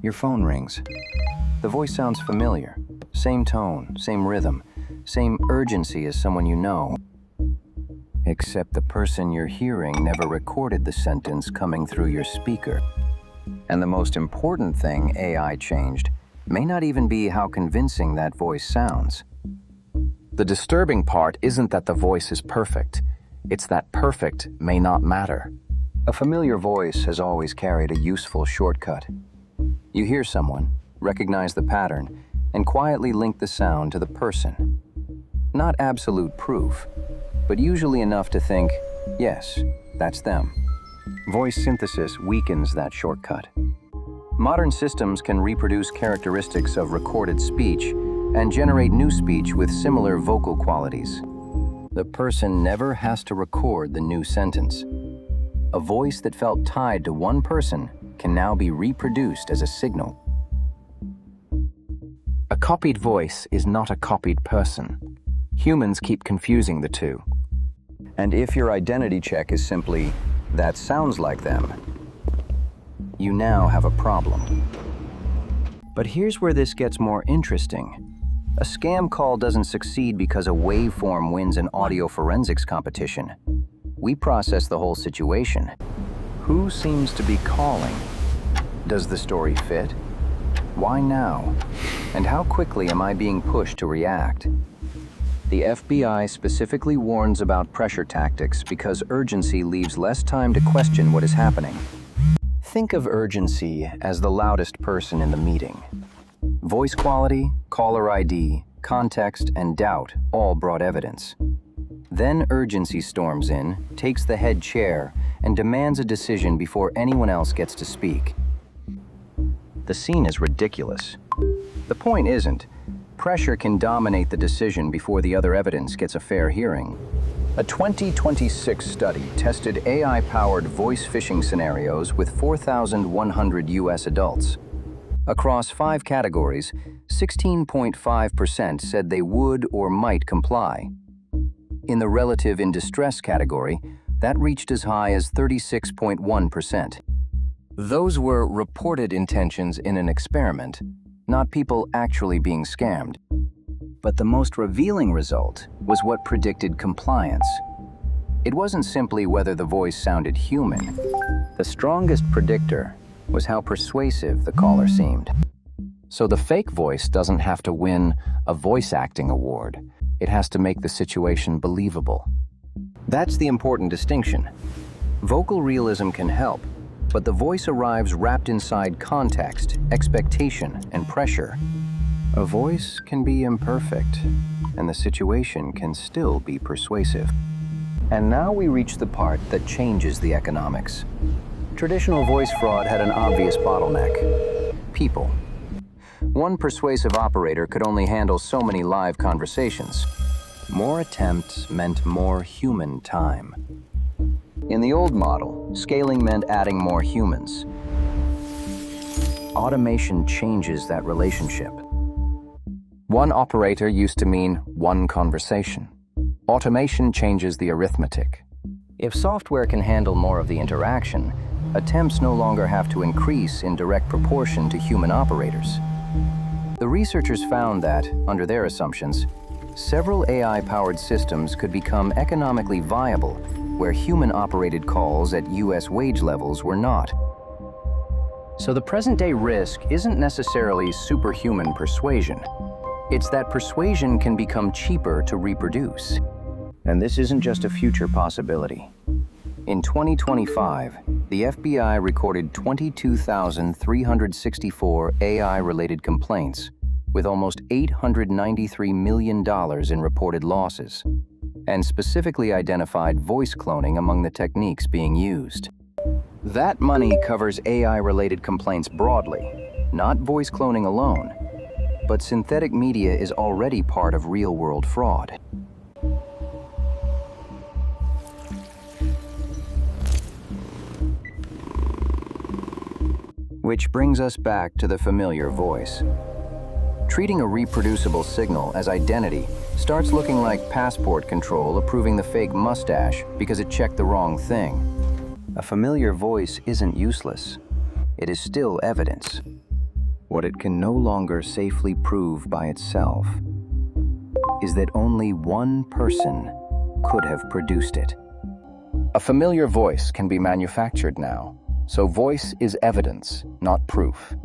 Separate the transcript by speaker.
Speaker 1: Your phone rings. The voice sounds familiar. Same tone, same rhythm, same urgency as someone you know. Except the person you're hearing never recorded the sentence coming through your speaker. And the most important thing AI changed may not even be how convincing that voice sounds. The disturbing part isn't that the voice is perfect. It's that perfect may not matter. A familiar voice has always carried a useful shortcut. You hear someone, recognize the pattern, and quietly link the sound to the person. Not absolute proof, but usually enough to think, yes, that's them. Voice synthesis weakens that shortcut. Modern systems can reproduce characteristics of recorded speech and generate new speech with similar vocal qualities. The person never has to record the new sentence. A voice that felt tied to one person can now be reproduced as a signal. A copied voice is not a copied person. Humans keep confusing the two. And if your identity check is simply, "That sounds like them," you now have a problem. But here's where this gets more interesting. A scam call doesn't succeed because a waveform wins an audio forensics competition. We process the whole situation. Who seems to be calling? Does the story fit? Why now? And how quickly am I being pushed to react? The FBI specifically warns about pressure tactics because urgency leaves less time to question what is happening. Think of urgency as the loudest person in the meeting. Voice quality, caller ID, context, and doubt all brought evidence. Then urgency storms in, takes the head chair, and demands a decision before anyone else gets to speak. The scene is ridiculous. The point isn't, pressure can dominate the decision before the other evidence gets a fair hearing. A 2026 study tested AI-powered voice phishing scenarios with 4,100 US adults. Across 5 categories, 16.5% said they would or might comply. In the relative in distress category, that reached as high as 36.1%. Those were reported intentions in an experiment, not people actually being scammed. But the most revealing result was what predicted compliance. It wasn't simply whether the voice sounded human. The strongest predictor was how persuasive the caller seemed. So the fake voice doesn't have to win a voice acting award. It has to make the situation believable. That's the important distinction. Vocal realism can help, but the voice arrives wrapped inside context, expectation, and pressure. A voice can be imperfect, and the situation can still be persuasive. And now we reach the part that changes the economics. Traditional voice fraud had an obvious bottleneck: people. One persuasive operator could only handle so many live conversations. More attempts meant more human time. In the old model, scaling meant adding more humans. Automation changes that relationship. One operator used to mean one conversation. Automation changes the arithmetic. If software can handle more of the interaction, attempts no longer have to increase in direct proportion to human operators. The researchers found that, under their assumptions, several AI-powered systems could become economically viable where human-operated calls at US wage levels were not. So the present-day risk isn't necessarily superhuman persuasion. It's that persuasion can become cheaper to reproduce. And this isn't just a future possibility. In 2025, the FBI recorded 22,364 AI-related complaints, with almost $893 million in reported losses, and specifically identified voice cloning among the techniques being used. That money covers AI-related complaints broadly, not voice cloning alone, but synthetic media is already part of real-world fraud. Which brings us back to the familiar voice. Treating a reproducible signal as identity starts looking like passport control approving the fake mustache because it checked the wrong thing. A familiar voice isn't useless. It is still evidence. What it can no longer safely prove by itself is that only one person could have produced it. A familiar voice can be manufactured now, so voice is evidence, not proof.